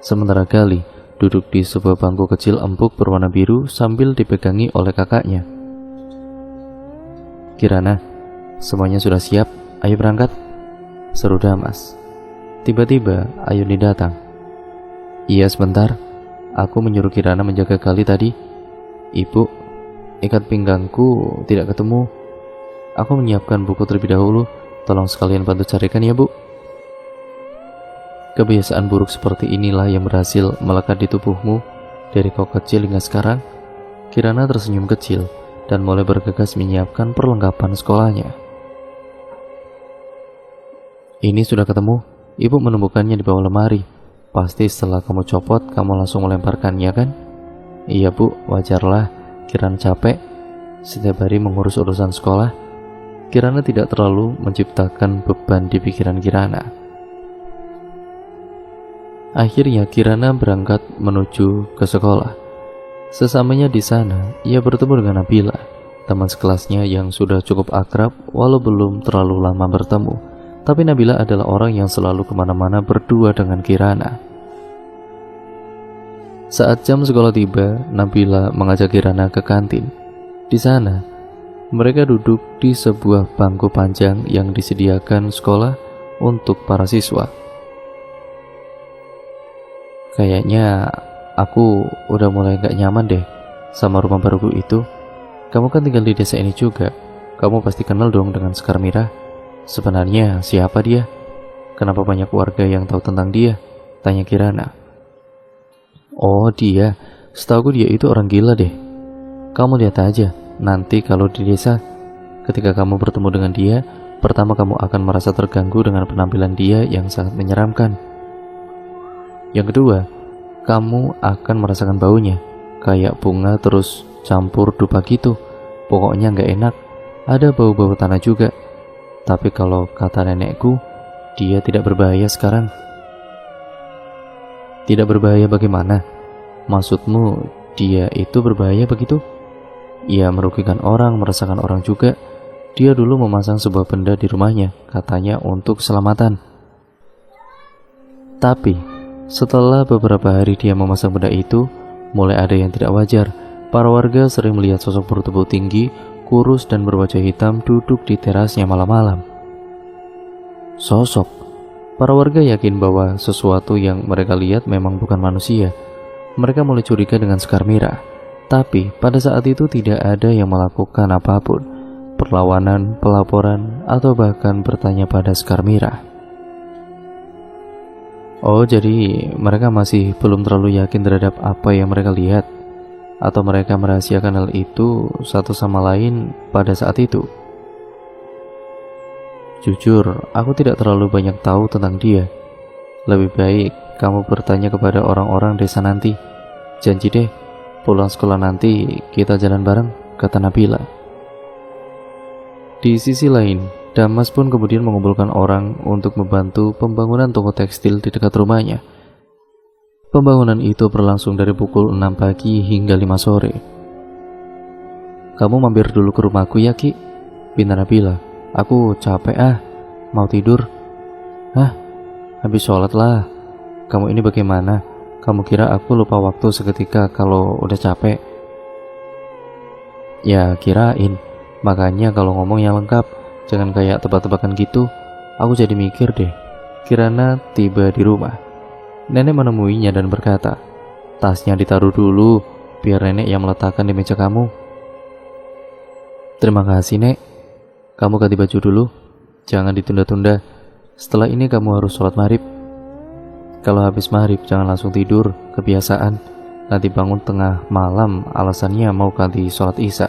Sementara Gali duduk di sebuah bangku kecil empuk berwarna biru sambil dipegangi oleh kakaknya. "Kirana, semuanya sudah siap, ayo berangkat," seru Damas. Tiba-tiba Ayuni datang. "Iya, sebentar. Aku menyuruh Kirana menjaga Gali tadi. Ibu, ikat pinggangku tidak ketemu. Aku menyiapkan buku terlebih dahulu. Tolong sekalian bantu carikan ya, Bu." Kebiasaan buruk seperti inilah yang berhasil melekat di tubuhmu dari kau kecil hingga sekarang. Kirana tersenyum kecil dan mulai bergegas menyiapkan perlengkapan sekolahnya. "Ini sudah ketemu. Ibu menemukannya di bawah lemari. Pasti setelah kamu copot, kamu langsung melemparkannya kan?" "Iya, Bu, wajarlah. Kirana capek setiap hari mengurus urusan sekolah." Kirana tidak terlalu menciptakan beban di pikiran Kirana. Akhirnya Kirana berangkat menuju ke sekolah. Sesamanya di sana, ia bertemu dengan Nabila. teman sekelasnya yang sudah cukup akrab walau belum terlalu lama bertemu. Tapi Nabila adalah orang yang selalu kemana-mana berdua dengan Kirana. Saat jam sekolah tiba, Nabila mengajak Kirana ke kantin. Di sana, mereka duduk di sebuah bangku panjang yang disediakan sekolah untuk para siswa. Kayaknya aku udah mulai gak nyaman deh sama rumah baruku itu. Kamu kan tinggal di desa ini juga. Kamu pasti kenal dong dengan Sekar Mirah. Sebenarnya siapa dia? Kenapa banyak warga yang tahu tentang dia? Tanya Kirana. Oh dia, setahu dia itu orang gila deh. Kamu lihat aja, nanti kalau di desa, ketika kamu bertemu dengan dia, pertama kamu akan merasa terganggu dengan penampilan dia yang sangat menyeramkan. Yang kedua, kamu akan merasakan baunya, kayak bunga terus campur dupa gitu. Pokoknya nggak enak, ada bau-bau tanah juga. Tapi kalau kata nenekku, dia tidak berbahaya sekarang. Tidak berbahaya bagaimana? Maksudmu dia itu berbahaya begitu? Ia merugikan orang, merasakan orang juga. Dia dulu memasang sebuah benda di rumahnya, katanya untuk keselamatan. Tapi setelah beberapa hari dia memasang benda itu, mulai ada yang tidak wajar. Para warga sering melihat sosok bertubuh tinggi, kurus dan berwajah hitam duduk di terasnya malam-malam. Sosok. Para warga yakin bahwa sesuatu yang mereka lihat memang bukan manusia. Mereka mulai curiga dengan Sekar Mirah. Tapi pada saat itu tidak ada yang melakukan apapun, perlawanan, pelaporan, atau bahkan bertanya pada Sekar Mirah. Oh, jadi mereka masih belum terlalu yakin terhadap apa yang mereka lihat, atau mereka merahasiakan hal itu satu sama lain pada saat itu. Jujur, aku tidak terlalu banyak tahu tentang dia. Lebih baik kamu bertanya kepada orang-orang desa nanti. Janji deh, pulang sekolah nanti kita jalan bareng, kata Nabila. Di sisi lain, Damas pun kemudian mengumpulkan orang untuk membantu pembangunan toko tekstil di dekat rumahnya. Pembangunan itu berlangsung dari pukul 6 pagi hingga 5 sore. Kamu mampir dulu ke rumahku ya Ki? Pinta Nabila. Aku capek mau tidur. Habis sholat lah. Kamu ini bagaimana? Kamu kira aku lupa waktu seketika kalau udah capek? Ya kirain. Makanya kalau ngomong yang lengkap, jangan kayak tebak-tebakan gitu. Aku jadi mikir deh. Kirana tiba di rumah. Nenek menemuinya dan berkata, tasnya ditaruh dulu, biar nenek yang meletakkan di meja kamu. Terima kasih Nek. Kamu ganti baju dulu. Jangan ditunda-tunda. Setelah ini kamu harus sholat maghrib. Kalau habis maghrib jangan langsung tidur, kebiasaan. Nanti bangun tengah malam alasannya mau ganti sholat isya.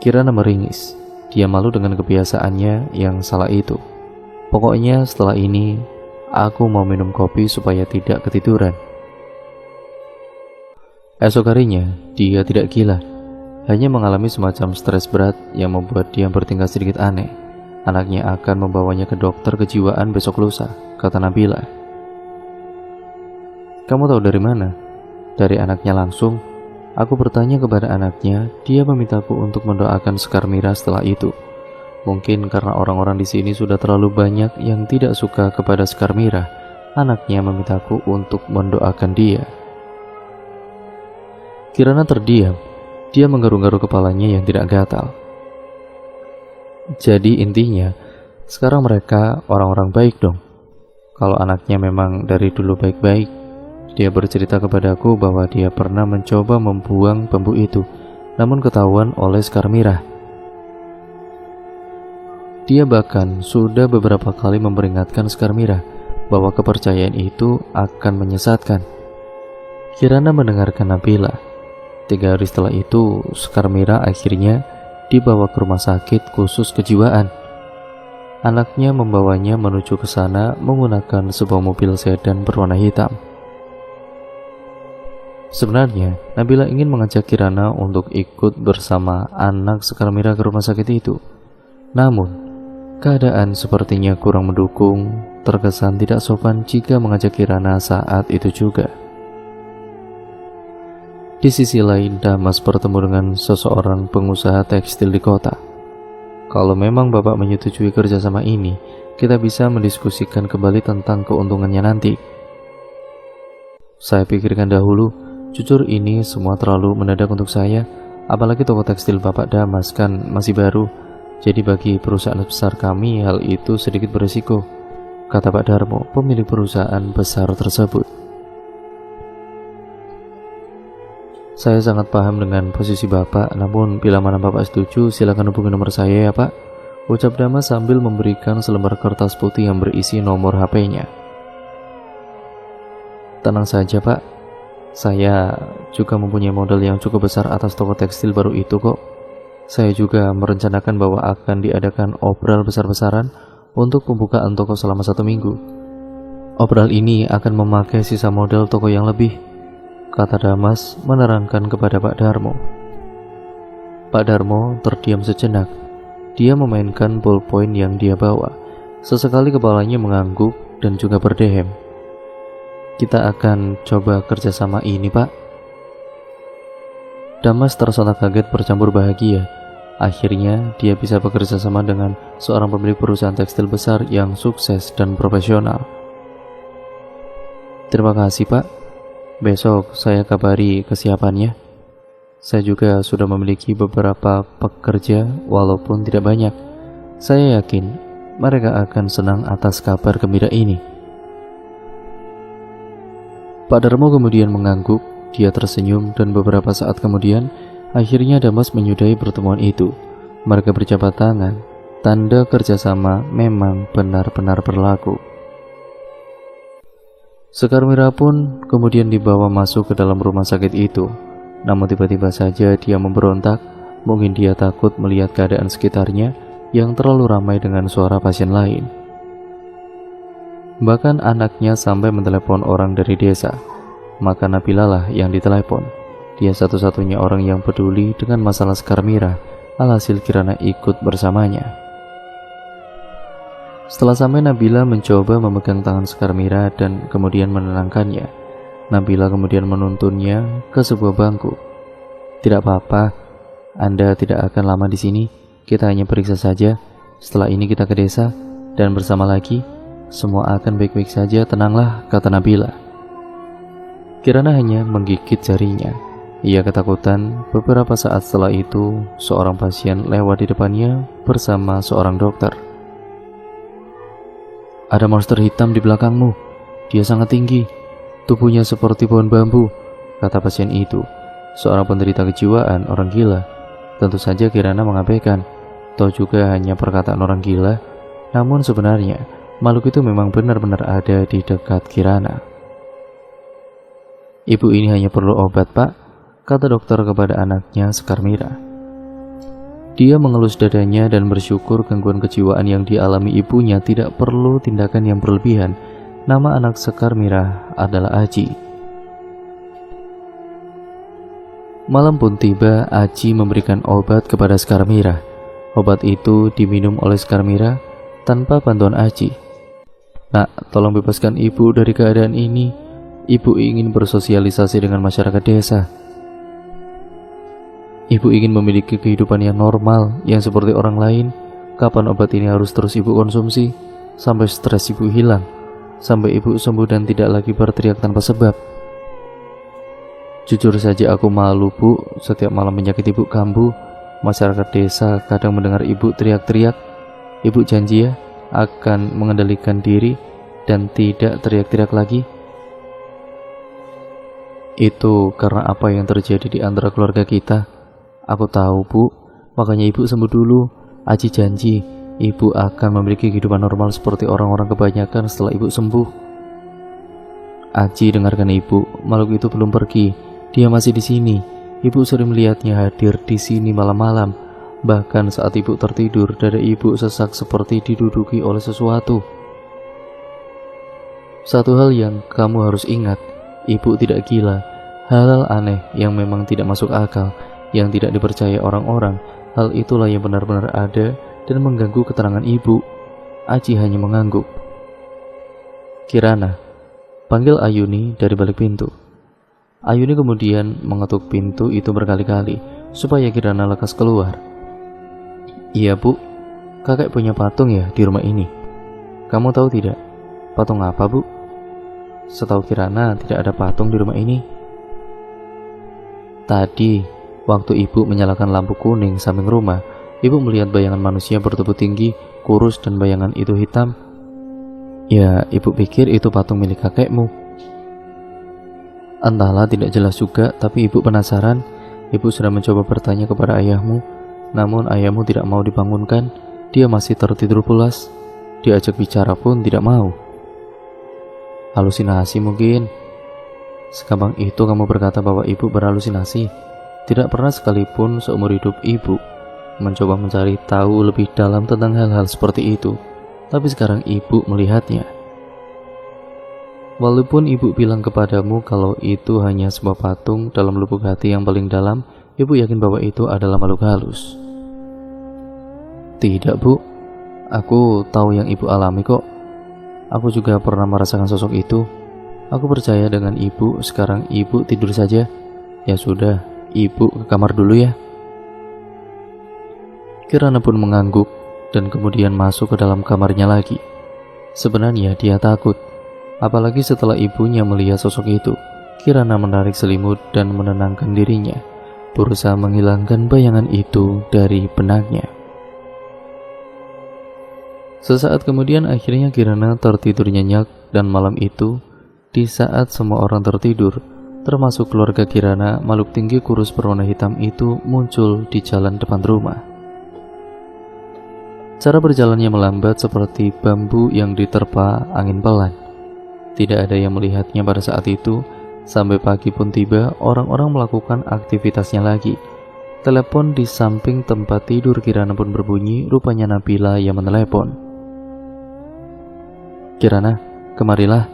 Kirana meringis. Dia malu dengan kebiasaannya yang salah itu. Pokoknya setelah ini, aku mau minum kopi supaya tidak ketiduran. Esok harinya, dia tidak gila. Hanya mengalami semacam stres berat yang membuat dia bertingkah sedikit aneh. Anaknya akan membawanya ke dokter kejiwaan besok lusa, kata Nabila. Kamu tahu dari mana? Dari anaknya langsung. Aku bertanya kepada anaknya, dia memintaku untuk mendoakan Sekar Mirah setelah itu. Mungkin karena orang-orang di sini sudah terlalu banyak yang tidak suka kepada Sekar Mirah, anaknya memintaku untuk mendoakan dia. Kirana terdiam. Dia menggaruk-garuk kepalanya yang tidak gatal. Jadi intinya, sekarang mereka orang-orang baik dong. Kalau anaknya memang dari dulu baik-baik. Dia bercerita kepadaku bahwa dia pernah mencoba membuang bambu itu, namun ketahuan oleh Sekar Mirah. Dia bahkan sudah beberapa kali memperingatkan Sekar Mirah bahwa kepercayaan itu akan menyesatkan. Kirana mendengarkan Nabila. 3 hari setelah itu, Sekar Mirah akhirnya dibawa ke rumah sakit khusus kejiwaan. Anaknya membawanya menuju ke sana menggunakan sebuah mobil sedan berwarna hitam. Sebenarnya, Nabila ingin mengajak Kirana untuk ikut bersama anak Sekar Mirah ke rumah sakit itu. Namun, keadaan sepertinya kurang mendukung, terkesan tidak sopan jika mengajak Kirana saat itu juga. Di sisi lain, Damas bertemu dengan seseorang pengusaha tekstil di kota. Kalau memang Bapak menyetujui kerjasama ini, kita bisa mendiskusikan kembali tentang keuntungannya nanti. Saya pikirkan dahulu, jujur ini semua terlalu mendadak untuk saya, apalagi toko tekstil Bapak Damas kan masih baru, jadi bagi perusahaan besar kami hal itu sedikit berisiko, kata Pak Darmo, pemilik perusahaan besar tersebut. Saya sangat paham dengan posisi Bapak, namun bila mana Bapak setuju, silakan hubungi nomor saya ya Pak, ucap Damas sambil memberikan selembar kertas putih yang berisi nomor HP-nya. Tenang saja Pak, saya juga mempunyai modal yang cukup besar atas toko tekstil baru itu kok. Saya juga merencanakan bahwa akan diadakan obral besar-besaran untuk pembukaan toko selama 1 minggu. Obral ini akan memakai sisa modal toko yang lebih, kata Damas menerangkan kepada Pak Darmo. Pak Darmo terdiam sejenak. Dia memainkan ballpoint yang dia bawa. Sesekali kepalanya mengangguk dan juga berdehem. Kita akan coba kerjasama ini Pak. Damas tersentak kaget bercampur bahagia. Akhirnya dia bisa bekerja sama dengan seorang pemilik perusahaan tekstil besar yang sukses dan profesional. Terima kasih Pak. Besok saya kabari kesiapannya. Saya juga sudah memiliki beberapa pekerja walaupun tidak banyak. Saya yakin mereka akan senang atas kabar gembira ini. Pak Darmo kemudian mengangguk, dia tersenyum dan beberapa saat kemudian akhirnya Damas menyudahi pertemuan itu. Mereka berjabat tangan, tanda kerjasama memang benar-benar berlaku. Sekarmira pun kemudian dibawa masuk ke dalam rumah sakit itu. Namun tiba-tiba saja dia memberontak, mungkin dia takut melihat keadaan sekitarnya yang terlalu ramai dengan suara pasien lain. Bahkan anaknya sampai mentelepon orang dari desa. Maka Nabila lah yang ditelepon. Dia satu-satunya orang yang peduli dengan masalah Sekarmira. Alhasil Kirana ikut bersamanya. Setelah sampai, Nabila mencoba memegang tangan Sekarmira dan kemudian menenangkannya. Nabila kemudian menuntunnya ke sebuah bangku. Tidak apa-apa, Anda tidak akan lama di sini. Kita hanya periksa saja. Setelah ini kita ke desa dan bersama lagi. Semua akan baik-baik saja, tenanglah, kata Nabila. Kirana hanya menggigit jarinya. Ia ketakutan. Beberapa saat setelah itu, seorang pasien lewat di depannya bersama seorang dokter. Ada monster hitam di belakangmu. Dia sangat tinggi. Tubuhnya seperti pohon bambu, kata pasien itu. Seorang penderita kejiwaan, orang gila. Tentu saja Kirana mengabaikan. Toh juga hanya perkataan orang gila. Namun sebenarnya makhluk itu memang benar-benar ada di dekat Kirana. Ibu ini hanya perlu obat Pak, kata dokter kepada anaknya Sekarmira. Dia mengelus dadanya dan bersyukur gangguan kejiwaan yang dialami ibunya tidak perlu tindakan yang berlebihan. Nama anak Sekarmira adalah Aji. Malam pun tiba, Aji memberikan obat kepada Sekarmira. Obat itu diminum oleh Sekarmira tanpa bantuan Aji. Nak, tolong bebaskan ibu dari keadaan ini. Ibu ingin bersosialisasi dengan masyarakat desa. Ibu ingin memiliki kehidupan yang normal, yang seperti orang lain. Kapan obat ini harus terus ibu konsumsi? Sampai stres ibu hilang, sampai ibu sembuh dan tidak lagi berteriak tanpa sebab. Jujur saja aku malu Bu, setiap malam menyakiti ibu kambuh. Masyarakat desa kadang mendengar ibu teriak-teriak. Ibu janji ya akan mengendalikan diri dan tidak teriak-teriak lagi. Itu karena apa yang terjadi di antara keluarga kita. Aku tahu Bu, makanya ibu sembuh dulu. Aji janji ibu akan memiliki kehidupan normal seperti orang-orang kebanyakan setelah ibu sembuh. Aji, dengarkan ibu, makhluk itu belum pergi. Dia masih di sini. Ibu sering melihatnya hadir di sini malam-malam. Bahkan saat ibu tertidur, dada ibu sesak seperti diduduki oleh sesuatu. Satu hal yang kamu harus ingat, ibu tidak gila. Hal-hal aneh yang memang tidak masuk akal, yang tidak dipercaya orang-orang, hal itulah yang benar-benar ada dan mengganggu keterangan ibu. Aji hanya mengangguk. Kirana, panggil Ayuni dari balik pintu. Ayuni kemudian mengetuk pintu itu berkali-kali supaya Kirana lekas keluar. Iya bu, kakek punya patung ya di rumah ini. Kamu tahu tidak, patung apa bu? Setahu Kirana tidak ada patung di rumah ini. Tadi, waktu ibu menyalakan lampu kuning samping rumah, ibu melihat bayangan manusia bertubuh tinggi, kurus dan bayangan itu hitam. Ya, ibu pikir itu patung milik kakekmu. Entahlah, tidak jelas juga, tapi ibu penasaran. Ibu sudah mencoba bertanya kepada ayahmu, namun ayahmu tidak mau dibangunkan. Dia masih tertidur pulas. Diajak bicara pun tidak mau. Halusinasi mungkin. Segampang itu kamu berkata bahwa ibu berhalusinasi. Tidak pernah sekalipun seumur hidup ibu mencoba mencari tahu lebih dalam tentang hal-hal seperti itu. Tapi sekarang ibu melihatnya. Walaupun ibu bilang kepadamu kalau itu hanya sebuah patung, dalam lubuk hati yang paling dalam, ibu yakin bahwa itu adalah makhluk halus. Tidak bu, aku tahu yang ibu alami kok. Aku juga pernah merasakan sosok itu. Aku percaya dengan ibu. Sekarang ibu tidur saja. Ya sudah, ibu ke kamar dulu ya. Kirana pun mengangguk dan kemudian masuk ke dalam kamarnya lagi. Sebenarnya dia takut, apalagi setelah ibunya melihat sosok itu. Kirana menarik selimut dan menenangkan dirinya, berusaha menghilangkan bayangan itu dari benaknya. Sesaat kemudian akhirnya Kirana tertidur nyenyak, dan malam itu, di saat semua orang tertidur, termasuk keluarga Kirana, makhluk tinggi kurus berwarna hitam itu muncul di jalan depan rumah. Cara berjalannya melambat seperti bambu yang diterpa angin pelan. Tidak ada yang melihatnya pada saat itu. Sampai pagi pun tiba, orang-orang melakukan aktivitasnya lagi. Telepon di samping tempat tidur Kirana pun berbunyi. Rupanya Nabila yang menelepon. Kirana, kemarilah.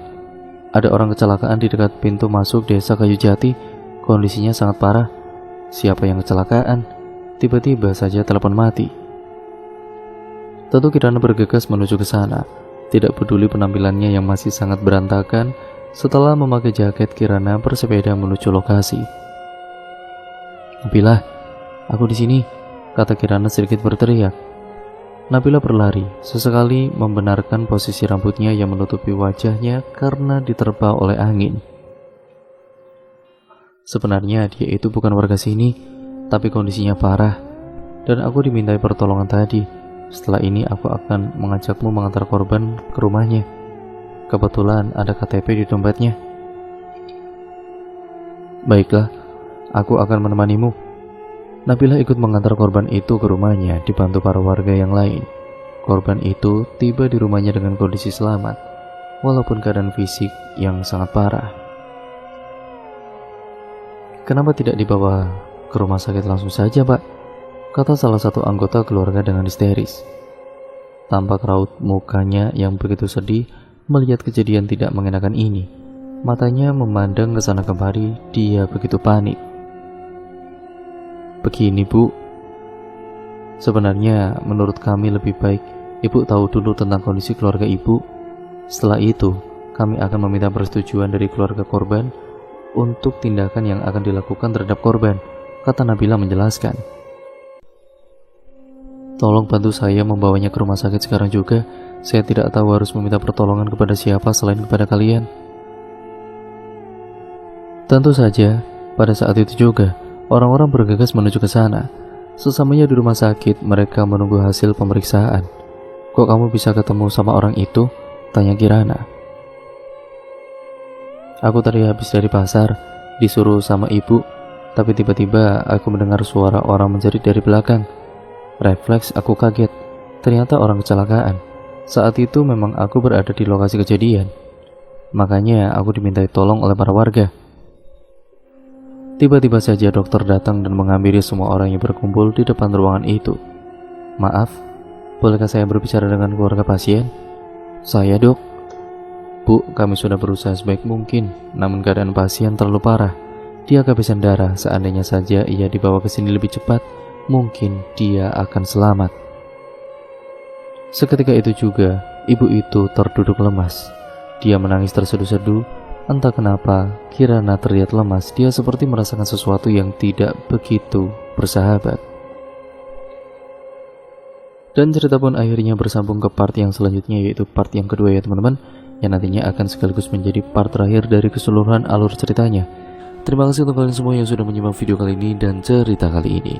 Ada orang kecelakaan di dekat pintu masuk desa Kayu Jati. Kondisinya sangat parah. Siapa yang kecelakaan? Tiba-tiba saja telepon mati. Tentu Kirana bergegas menuju ke sana. Tidak peduli penampilannya yang masih sangat berantakan. Setelah memakai jaket, Kirana bersepeda menuju lokasi. Nabila, aku di sini, kata Kirana sedikit berteriak. Nabila berlari, sesekali membenarkan posisi rambutnya yang menutupi wajahnya karena diterpa oleh angin. Sebenarnya dia itu bukan warga sini, tapi kondisinya parah, dan aku dimintai pertolongan tadi. Setelah ini aku akan mengajakmu mengantar korban ke rumahnya. Kebetulan ada KTP di dompetnya. Baiklah, aku akan menemanimu. Nabila ikut mengantar korban itu ke rumahnya, dibantu para warga yang lain. Korban itu tiba di rumahnya dengan kondisi selamat, walaupun keadaan fisik yang sangat parah. Kenapa tidak dibawa ke rumah sakit langsung saja, Pak? Kata salah satu anggota keluarga dengan histeris. Tampak raut mukanya yang begitu sedih melihat kejadian tidak mengenakan ini. Matanya memandang ke sana kemari, dia begitu panik. Begini bu, sebenarnya menurut kami lebih baik ibu tahu dulu tentang kondisi keluarga ibu. Setelah itu, kami akan meminta persetujuan dari keluarga korban untuk tindakan yang akan dilakukan terhadap korban, kata Nabila menjelaskan. Tolong bantu saya membawanya ke rumah sakit sekarang juga. Saya tidak tahu harus meminta pertolongan kepada siapa selain kepada kalian. Tentu saja, pada saat itu juga, orang-orang bergegas menuju ke sana. Sesamanya di rumah sakit, mereka menunggu hasil pemeriksaan. Kok kamu bisa ketemu sama orang itu? Tanya Kirana. Aku tadi habis dari pasar, disuruh sama ibu, tapi tiba-tiba aku mendengar suara orang menjerit dari belakang. Refleks aku kaget, ternyata orang kecelakaan. Saat itu memang aku berada di lokasi kejadian. Makanya aku dimintai tolong oleh para warga. Tiba-tiba saja dokter datang dan menghampiri semua orang yang berkumpul di depan ruangan itu. Maaf, bolehkah saya berbicara dengan keluarga pasien? Saya dok. Bu, kami sudah berusaha sebaik mungkin, namun keadaan pasien terlalu parah. Dia kehabisan darah, seandainya saja ia dibawa ke sini lebih cepat, mungkin dia akan selamat. Seketika itu juga, ibu itu terduduk lemas. Dia menangis terseduh-seduh. Entah kenapa, Kirana terlihat lemas. Dia seperti merasakan sesuatu yang tidak begitu bersahabat. Dan cerita pun akhirnya bersambung ke part yang selanjutnya, yaitu part yang kedua ya teman-teman, yang nantinya akan sekaligus menjadi part terakhir dari keseluruhan alur ceritanya. Terima kasih untuk kalian semua yang sudah menyimak video kali ini dan cerita kali ini.